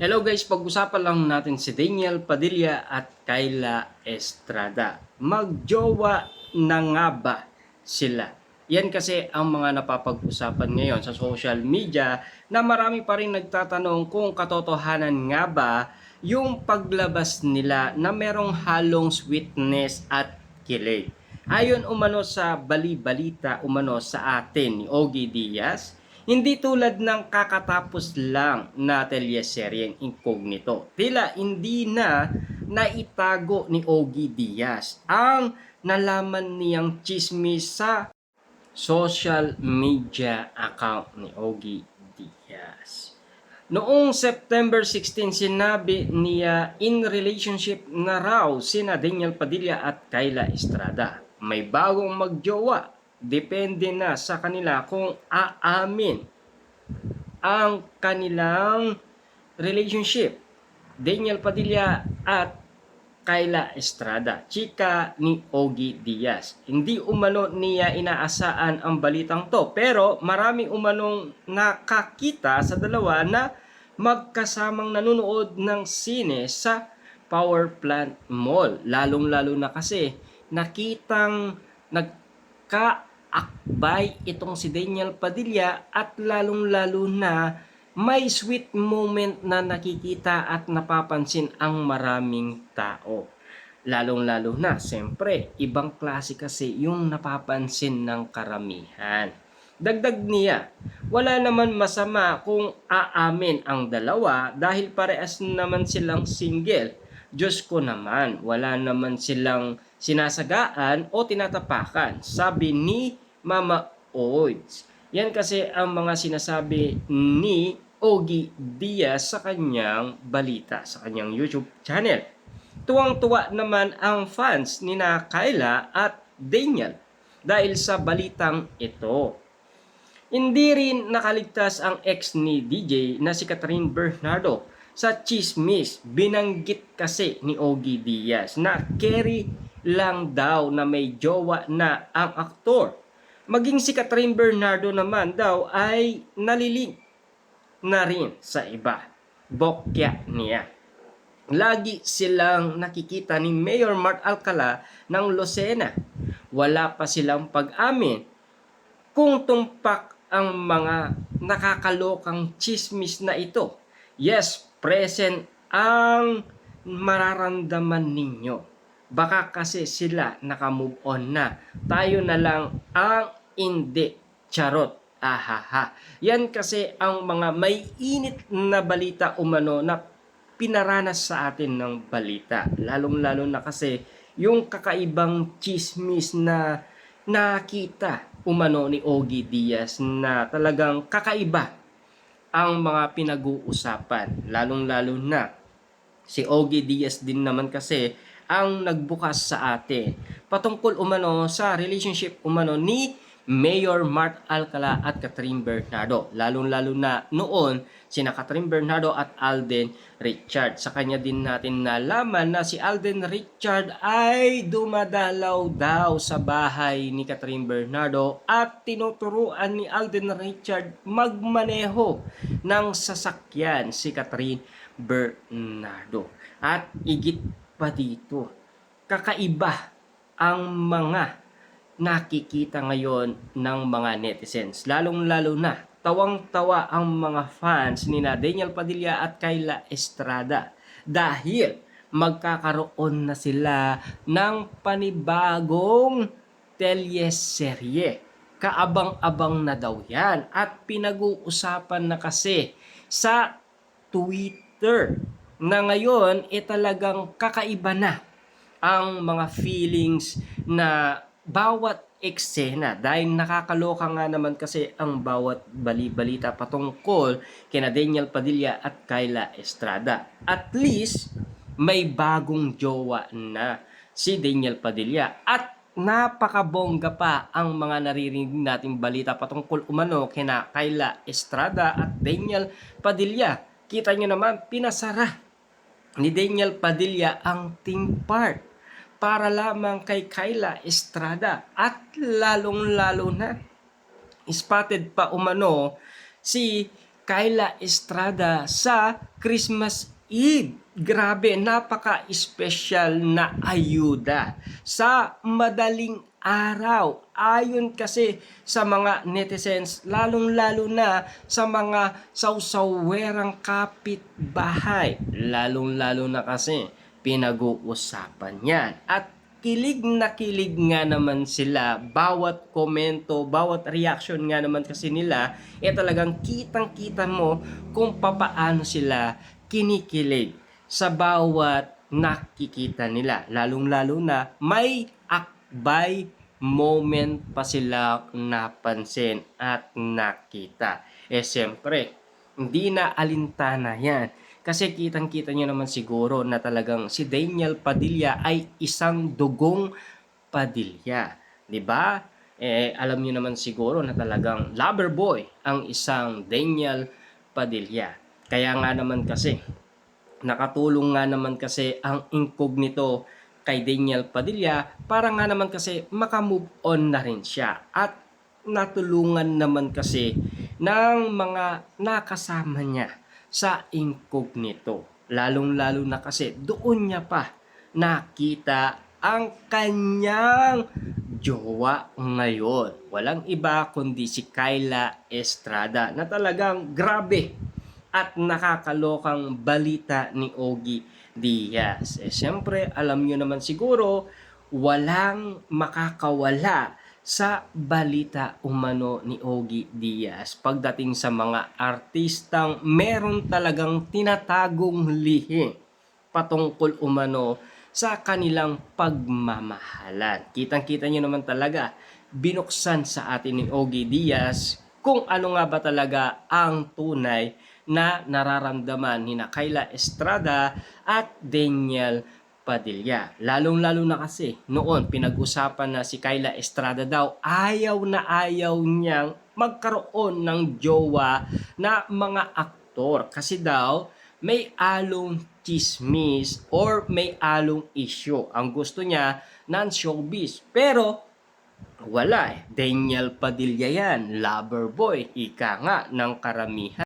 Hello guys, pag-usapan lang natin si Daniel Padilla at Kayla Estrada. Magjowa na nga ba sila? Yan kasi ang mga napapag-usapan ngayon sa social media na marami pa rin nagtatanong kung katotohanan nga ba yung paglabas nila na merong halong sweetness at kilig. Ayon umano sa bali-balita umano sa atin ni Ogie Diaz, hindi tulad ng kakatapos lang na telyeseryeng Incognito. Tila hindi na naitago ni Ogie Diaz ang nalaman niyang chismis sa social media account ni Ogie Diaz. Noong September 16, sinabi niya in relationship na raw sina Daniel Padilla at Kayla Estrada. May bagong magjowa. Depende na sa kanila kung aamin ang kanilang relationship. Daniel Padilla at Kayla Estrada, chika ni Ogie Diaz. Hindi umano niya inaasaan ang balitang to, pero marami umanong nakakita sa dalawa na magkasamang nanonood ng sine sa Power Plant Mall. Lalong-lalo na kasi nakitang nagkaakbay itong si Daniel Padilla at lalong-lalo na may sweet moment na nakikita at napapansin ang maraming tao. Lalong-lalo na, siyempre, ibang klase kasi yung napapansin ng karamihan. Dagdag niya, wala naman masama kung aamin ang dalawa dahil parehas naman silang single. Diyos ko naman, wala naman silang sinasagaan o tinatapakan, sabi ni Mama Oids. Yan kasi ang mga sinasabi ni Ogie Diaz sa kanyang balita, sa kanyang YouTube channel. Tuwang-tuwa naman ang fans ni na Kayla at Daniel dahil sa balitang ito. Hindi rin nakaligtas ang ex ni DJ na si Catherine Bernardo sa chismis. Binanggit kasi ni Ogie Diaz na carry lang daw na may jowa na ang aktor. Maging si Catherine Bernardo naman daw ay naliling na rin sa iba. Bokya niya. Lagi silang nakikita ni Mayor Mark Alcala ng Lucena. Wala pa silang pag-amin kung tumpak ang mga nakakalokang chismis na ito. Yes, present ang mararamdaman ninyo. Baka kasi sila nakamove on na. Tayo na lang ang hindi. Charot. Ahaha. Yan kasi ang mga may init na balita umano na pinaranas sa atin ng balita. Lalong-lalo na kasi yung kakaibang chismis na nakita umano ni Ogie Diaz na talagang kakaiba ang mga pinag-uusapan. Lalong-lalo na si Ogie Diaz din naman kasi ang nagbukas sa atin patungkol umano sa relationship umano ni Mayor Mark Alcala at Catherine Bernardo. Lalong-lalo na noon sina Catherine Bernardo at Alden Richard. Sa kanya din natin nalaman na si Alden Richard ay dumadalaw daw sa bahay ni Catherine Bernardo at tinuturuan ni Alden Richard magmaneho ng sasakyan si Catherine Bernardo. At igit pa dito, kakaiba ang mga nakikita ngayon ng mga netizens. Lalong-lalo na, tawang-tawa ang mga fans ni na Daniel Padilla at Kayla Estrada dahil magkakaroon na sila ng panibagong telyeserye. Kaabang-abang na daw yan at pinag-uusapan na kasi sa Twitter na ngayon talagang kakaiba na ang mga feelings na bawat eksena dahil nakakaloka nga naman kasi ang bawat bali-balita patungkol kina Daniel Padilla at Kayla Estrada. At least may bagong jowa na si Daniel Padilla at napakabongga pa ang mga naririnig nating balita patungkol umano kina Kayla Estrada at Daniel Padilla. Kita nyo naman, pinasara ni Daniel Padilla ang theme park para lamang kay Kayla Estrada at lalong-lalo na spotted pa umano si Kyla Estrada sa Christmas Eve. Grabe, napaka-espesyal na ayuda sa madaling araw. Ayon kasi sa mga netizens, lalong-lalo na sa mga sawsawerang kapitbahay. Lalong-lalo na kasi pinag-uusapan yan. At kilig na kilig nga naman sila, bawat komento, bawat reaction nga naman kasi nila, talagang kitang-kita mo kung papaano sila kinikilig sa bawat nakikita nila. Lalong-lalo na may akbay moment pa sila napansin at nakita. Siyempre, hindi na alintana yan. Kasi kitang-kita nyo naman siguro na talagang si Daniel Padilla ay isang dugong Padilla. 'Di ba? Alam niyo naman siguro na talagang lover boy ang isang Daniel Padilla. Kaya nga naman kasi, nakatulong nga naman kasi ang incognito kay Daniel Padilla para nga naman kasi makamove on na rin siya. At natulungan naman kasi ng mga nakasama niya sa incognito. Lalong-lalo na kasi doon niya pa nakita ang kanyang jowa ngayon. Walang iba kundi si Kyla Estrada na talagang grabe at nakakalokang balita ni Ogie Diaz. Siyempre, alam nyo naman siguro, walang makakawala sa balita umano ni Ogie Diaz pagdating sa mga artistang meron talagang tinatagong lihim patungkol umano sa kanilang pagmamahalan. Kitang-kita nyo naman talaga, binuksan sa atin ni Ogie Diaz kung ano nga ba talaga ang tunay na nararamdaman ni Kyla Estrada at Daniel Padilla. Lalong-lalo na kasi noon pinag-usapan na si Kyla Estrada daw ayaw na ayaw niyang magkaroon ng jowa na mga aktor kasi daw may along chismis or may along issue. Ang gusto niya non-showbiz. Pero wala eh. Daniel Padilla yan, lover boy, ika nga ng karamihan.